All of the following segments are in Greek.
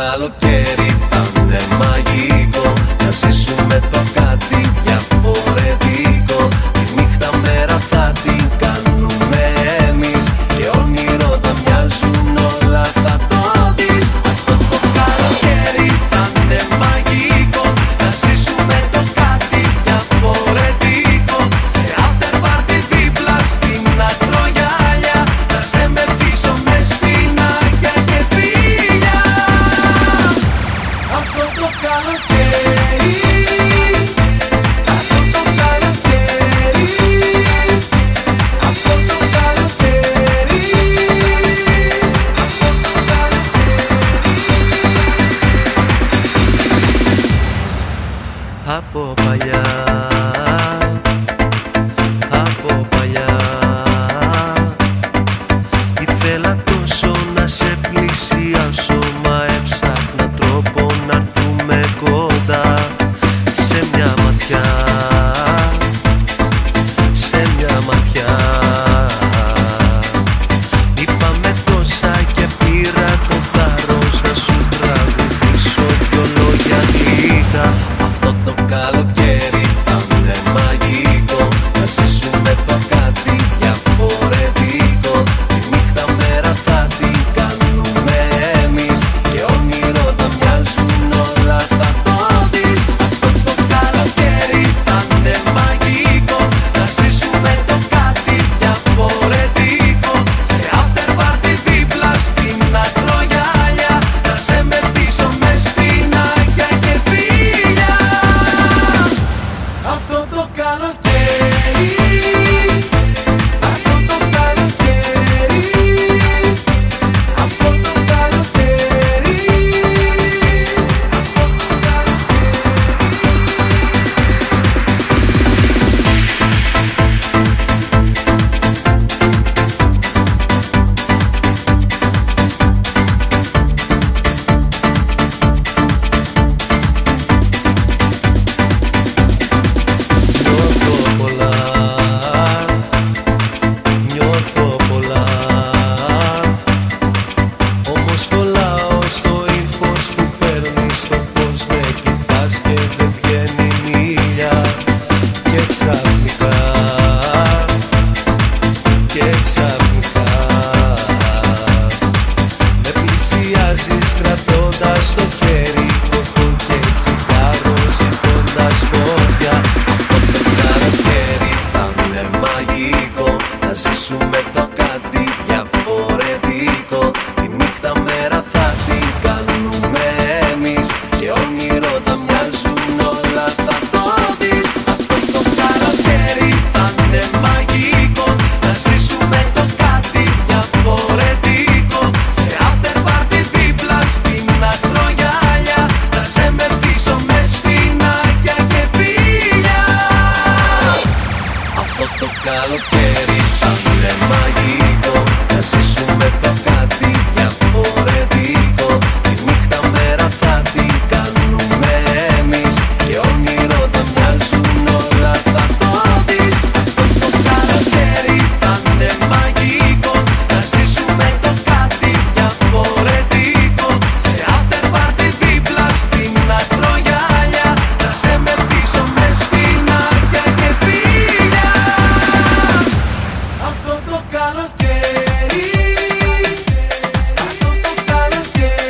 καλοκαίρι θα είναι μαγικό. Να ζήσουμε το κάτι διαφορετικό. Τη νύχτα μέρα θα την κάνουμε εμείς και όνειρο θα μοιάζουν όλα, θα το δεις. Αυτό το καλοκαίρι θα είναι μαγικό. Να ζήσουμε το κάτι διαφορετικό. Σε after party δίπλα στην ακρογιάλια. Θα σε μεθύσω με σπινάκια και φίλια. Αυτό το καλοκαίρι, αυτό το καλοκαίρι, αυτό το καλοκαίρι, αυτό το καλοκαίρι. Από παλιά, από παλιά, ήθελα τόσο να σε πλησιάσω, μα έψαχνα τρόπο να έρθουμε κοντά. Σε μια ματιά, σε μια ματιά, είπαμε τόσα και πήρα το θάρρος να σου τραγουδήσω δυο λόγια λίγα. Αυτό το καλοκαίρι θα είναι μαγικό. Να ζήσουμε το κάτι διαφορετικό. Τη νύχτα μέρα θα την κάνουμε εμείς και όνειρο θα μοιάζουν όλα, θα το δεις. Αυτό το καλοκαίρι θα είναι μαγικό. Να ζήσουμε το κάτι διαφορετικό. Σε after party δίπλα στην ακρογιάλια. Θα σε μεθύσω με σπινάκια και φίλια. Αυτό το καλοκαίρι, αυτό το καλοκαίρι, αυτό το καλοκαίρι, αυτό το νιώθω πολλά, όμως κολλάω στο ύφος που παίρνεις, στο πως με κοιτάς και δεν βγαίνει μίλια. Και ξαφνικά, και ξαφνικά με πλησιάζεις κρατώντας το χέρι κοκκό και τσιγάρο, ζητώντας φωτιά. Αυτό το καλοκαίρι θα είναι μαγικό. Να ζήσουμε το κάτι διαφορετικό. Τη νύχτα μέρα θα την κάνουμε εμείς και όνειρο θα μοιάζουν όλα, θα το δεις. Αυτό το καλοκαίρι θα είναι μαγικό. Να ζήσουμε το κάτι διαφορετικό. Σε after party δίπλα στην ακρογιάλια. Θα σε μεθύσω με σπινάκια και φίλια. Αυτό το καλοκαίρι θα είναι μαγικό. Να ζήσουμε το κάτι διαφορετικό. Τη νύχτα μέρα θα την κάνουμε εμείς και όνειρο θα μοιάζουν όλα, θα το δεις. Αυτό το καλοκαίρι θα είναι μαγικό. Να ζήσουμε το κάτι διαφορετικό. Σε after party δίπλα στην ακρογιάλια. Θα σε μεθύσω με σπινάκια και φίλια. Αυτό το καλοκαίρι, αυτό το καλοκαίρι.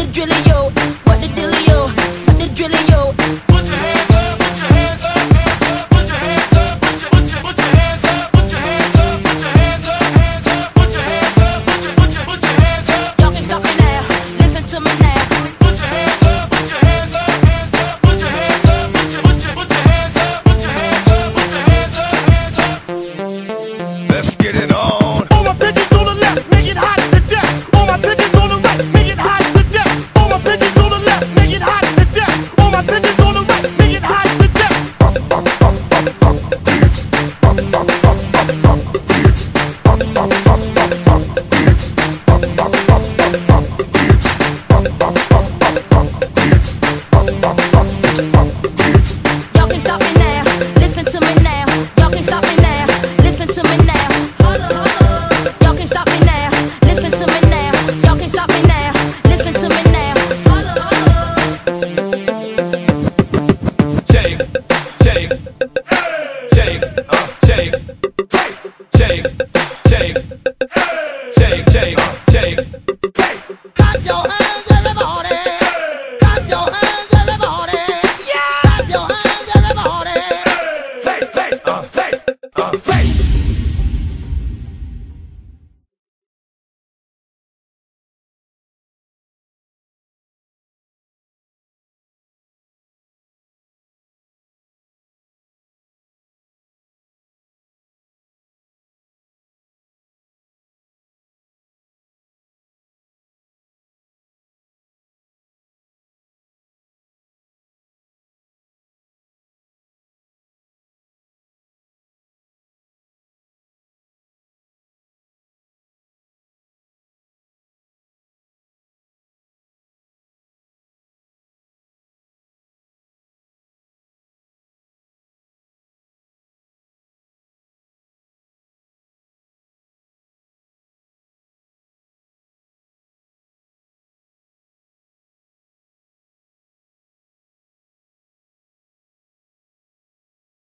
drillio? What the dealio? What the drillio? Put your hands up, put your hands up, hands up, put your hands up, put your hands up, put your hands up, put your hands up, hands up, put your hands up, put your hands up. Y'all can stop me now. Listen to me now.